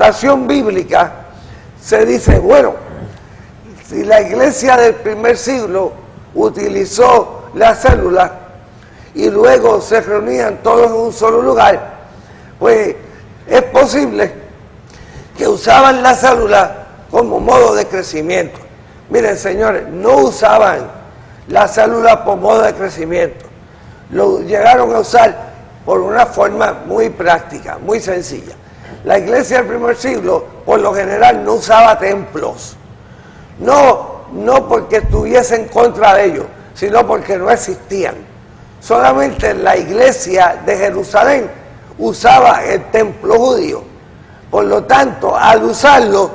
interpretación bíblica se dice, bueno, si la iglesia del primer siglo utilizó la célula y luego se reunían todos en un solo lugar, pues es posible que usaban la célula como modo de crecimiento. Miren, señores, no usaban la célula por modo de crecimiento. Lo llegaron a usar por una forma muy práctica, muy sencilla. La iglesia del primer siglo, por lo general, no usaba templos. No porque estuviese en contra de ellos, sino porque no existían. Solamente la iglesia de Jerusalén usaba el templo judío. Por lo tanto, al usarlo,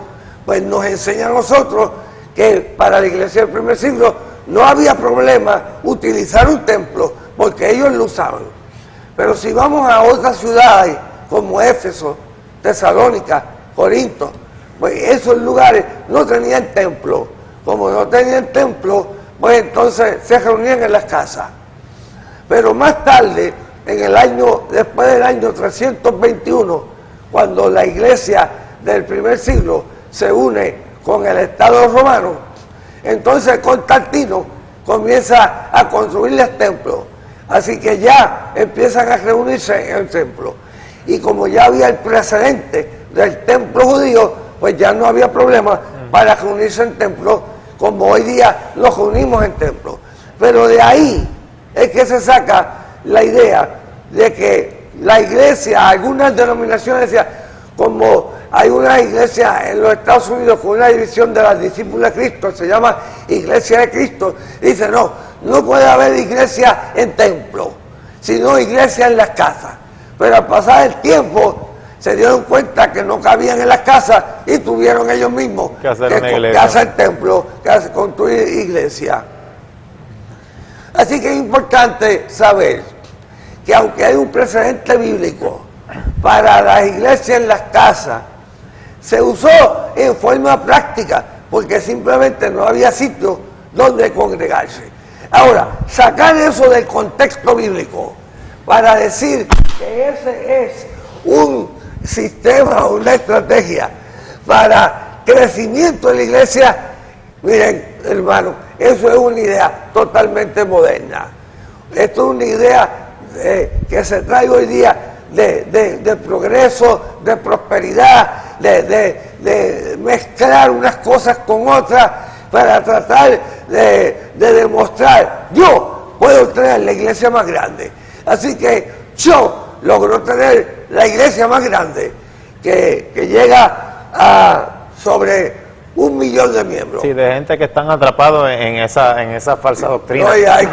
pues nos enseña a nosotros que para la iglesia del primer siglo no había problema utilizar un templo, porque ellos lo usaban. Pero si vamos a otras ciudades como Éfeso, Tesalónica, Corinto, pues esos lugares no tenían templo. Como no tenían templo, pues entonces se reunían en las casas. Pero más tarde, después del año 321, cuando la iglesia del primer siglo se une con el Estado romano, entonces Constantino comienza a construirles templos. Así que ya empiezan a reunirse en el templo. Y como ya había el precedente del templo judío, pues ya no había problema para reunirse en templos, como hoy día los reunimos en templos. Pero de ahí es que se saca la idea de que la iglesia, algunas denominaciones decían, como hay una iglesia en los Estados Unidos con una división de las discípulas de Cristo, se llama Iglesia de Cristo, dice no puede haber iglesia en templo, sino iglesia en las casas. Pero al pasar el tiempo se dieron cuenta que no cabían en las casas y tuvieron ellos mismos que hacer templo, que construir iglesia. Así que es importante saber que aunque hay un precedente bíblico para las iglesias en las casas, se usó en forma práctica porque simplemente no había sitio donde congregarse. Ahora, sacar eso del contexto bíblico para decir que ese es un sistema o una estrategia para crecimiento de la iglesia, miren, hermano, eso es una idea totalmente moderna. Esto es una idea que se trae hoy día de progreso, de prosperidad, de mezclar unas cosas con otras para tratar de demostrar, yo puedo tener la iglesia más grande. Así que yo logro tener la iglesia más grande que llega a sobre 1 millón de miembros. Sí, de gente que están atrapados en esa falsa doctrina. No, y hay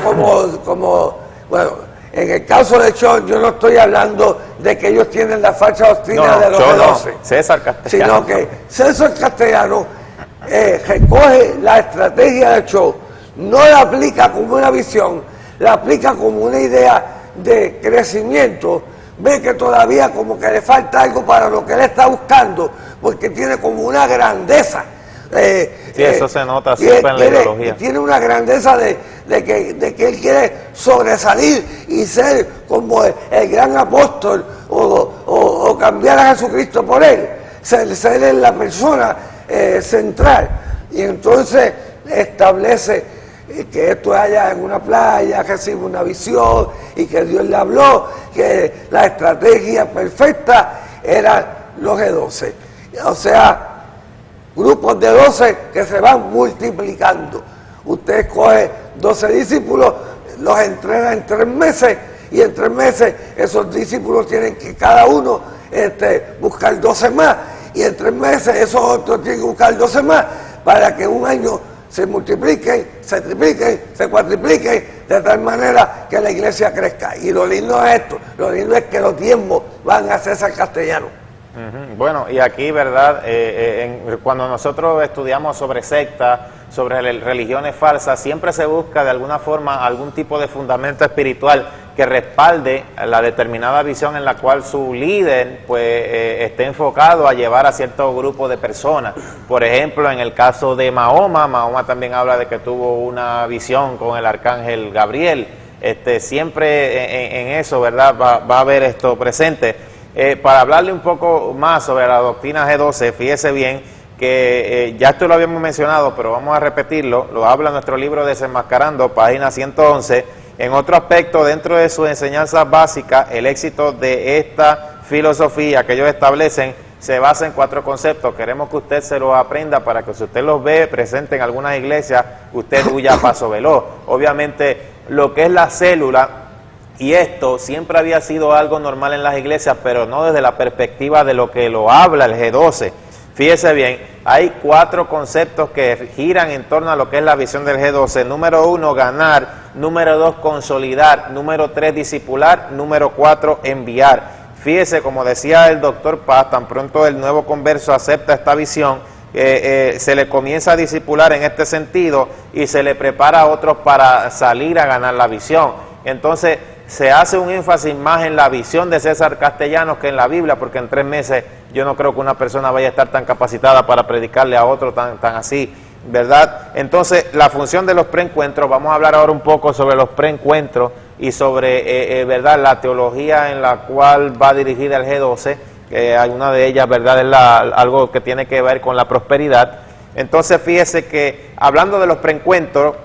bueno, en el caso de Shaw, yo no estoy hablando de que ellos tienen la falsa doctrina de los G12. No, César Castellano. Sino que César Castellano recoge la estrategia de Shaw, no la aplica como una visión, la aplica como una idea de crecimiento. Ve que todavía como que le falta algo para lo que él está buscando, porque tiene como una grandeza. Sí, eso se nota siempre en la ideología. Tiene una grandeza de que él quiere sobresalir y ser como el gran apóstol o cambiar a Jesucristo por él, ser la persona central. Y entonces establece que esto allá en una playa, que recibe una visión y que Dios le habló, que la estrategia perfecta eran los G12. O sea, grupos de 12 que se van multiplicando. Usted coge 12 discípulos, los entrena en 3 meses y en 3 meses esos discípulos tienen que cada uno buscar 12 más y en 3 meses esos otros tienen que buscar 12 más para que un año se multipliquen, se tripliquen, se cuatripliquen, de tal manera que la iglesia crezca. Y lo lindo es esto, lo lindo es que los diezmos van a César Castellano. Bueno, y aquí, ¿verdad? Cuando nosotros estudiamos sobre sectas, sobre religiones falsas, siempre se busca de alguna forma algún tipo de fundamento espiritual que respalde la determinada visión en la cual su líder pues esté enfocado a llevar a cierto grupo de personas. Por ejemplo, en el caso de Mahoma también habla de que tuvo una visión con el arcángel Gabriel. Siempre en eso, ¿verdad? Va a haber esto presente. Para hablarle un poco más sobre la doctrina G12, fíjese bien que ya esto lo habíamos mencionado, pero vamos a repetirlo, lo habla nuestro libro Desenmascarando, página 111. En otro aspecto, dentro de sus enseñanzas básicas, el éxito de esta filosofía que ellos establecen se basa en 4 conceptos. Queremos que usted se los aprenda para que si usted los ve presente en algunas iglesias, usted huya a paso veloz. Obviamente, lo que es la célula, y esto siempre había sido algo normal en las iglesias, pero no desde la perspectiva de lo que lo habla el G12. Fíjese bien, hay 4 conceptos que giran en torno a lo que es la visión del G12. Número 1, ganar. Número 2, consolidar. Número 3, discipular. Número 4, enviar. Fíjese, como decía el doctor Paz, tan pronto el nuevo converso acepta esta visión, se le comienza a discipular en este sentido y se le prepara a otros para salir a ganar la visión. Entonces, se hace un énfasis más en la visión de César Castellanos que en la Biblia, porque en 3 meses yo no creo que una persona vaya a estar tan capacitada para predicarle a otro tan así, ¿verdad? Entonces, la función de los preencuentros, vamos a hablar ahora un poco sobre los preencuentros y sobre, ¿verdad?, la teología en la cual va dirigida el G12, hay una de ellas, ¿verdad?, es algo que tiene que ver con la prosperidad. Entonces, fíjese que, hablando de los preencuentros,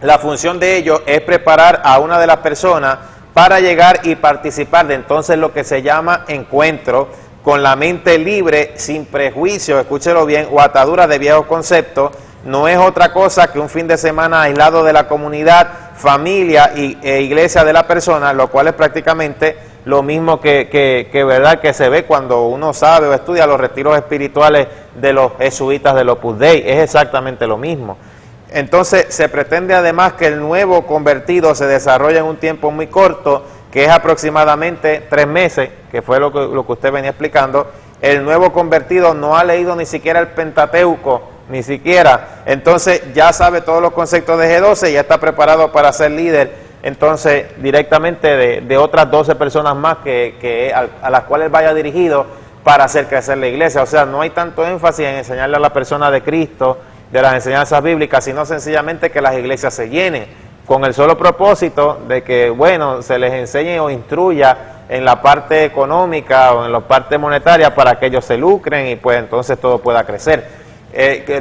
la función de ellos es preparar a una de las personas para llegar y participar de entonces lo que se llama encuentro, con la mente libre, sin prejuicio, escúchelo bien, o ataduras de viejos conceptos. No es otra cosa que un fin de semana aislado de la comunidad, familia e iglesia de la persona, lo cual es prácticamente lo mismo ¿verdad?, que se ve cuando uno sabe o estudia los retiros espirituales de los jesuitas del Opus Dei. Es exactamente lo mismo. Entonces, se pretende además que el nuevo convertido se desarrolle en un tiempo muy corto, que es aproximadamente 3 meses, que fue lo que usted venía explicando. El nuevo convertido no ha leído ni siquiera el Pentateuco, ni siquiera. Entonces, ya sabe todos los conceptos de G12, ya está preparado para ser líder, entonces, directamente de otras 12 personas más a las cuales vaya dirigido para hacer crecer la iglesia. O sea, no hay tanto énfasis en enseñarle a la persona de Cristo, de las enseñanzas bíblicas, sino sencillamente que las iglesias se llenen, con el solo propósito de que, bueno, se les enseñe o instruya en la parte económica o en la parte monetaria para que ellos se lucren y pues entonces todo pueda crecer.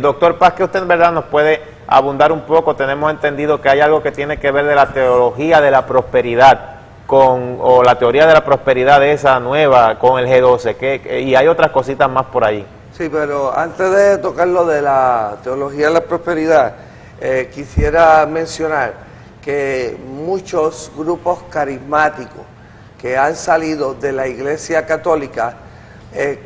Doctor Paz, que usted en verdad nos puede abundar un poco. Tenemos entendido que hay algo que tiene que ver de la teología de la prosperidad, o la teoría de la prosperidad de esa nueva con el G12, y hay otras cositas más por ahí. Sí, pero antes de tocar lo de la teología de la prosperidad, quisiera mencionar que muchos grupos carismáticos que han salido de la Iglesia Católica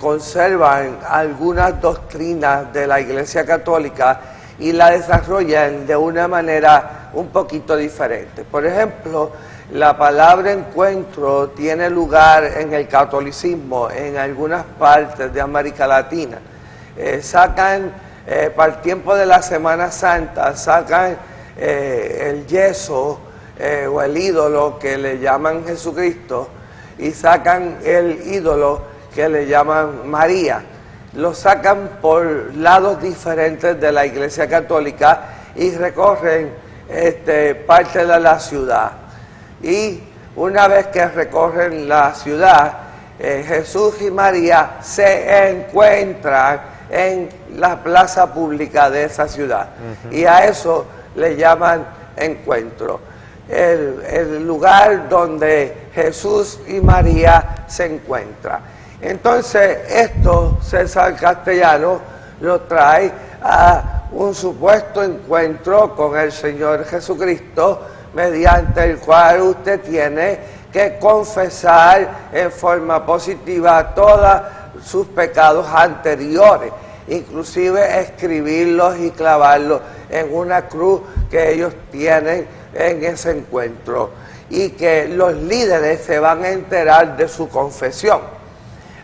conservan algunas doctrinas de la Iglesia Católica y la desarrollan de una manera un poquito diferente. Por ejemplo, la palabra encuentro tiene lugar en el catolicismo en algunas partes de América Latina. Sacan, para el tiempo de la Semana Santa, sacan el yeso o el ídolo que le llaman Jesucristo y sacan el ídolo que le llaman María. Lo sacan por lados diferentes de la Iglesia Católica y recorren parte de la ciudad. Y una vez que recorren la ciudad, Jesús y María se encuentran en la plaza pública de esa ciudad. Y a eso le llaman encuentro. El lugar donde Jesús y María se encuentran. Entonces, esto César Castellanos lo trae a un supuesto encuentro con el Señor Jesucristo, mediante el cual usted tiene que confesar en forma positiva todos sus pecados anteriores, inclusive escribirlos y clavarlos en una cruz que ellos tienen en ese encuentro, y que los líderes se van a enterar de su confesión.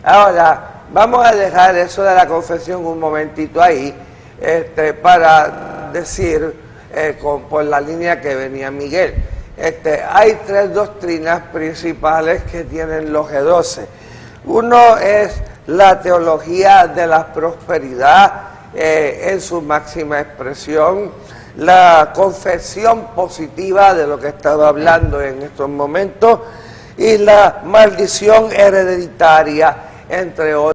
Ahora, vamos a dejar eso de la confesión un momentito ahí, para decir, por la línea que venía Miguel. Hay 3 doctrinas principales que tienen los G12. Uno es la teología de la prosperidad en su máxima expresión, la confesión positiva de lo que estaba hablando en estos momentos, y la maldición hereditaria, entre otros.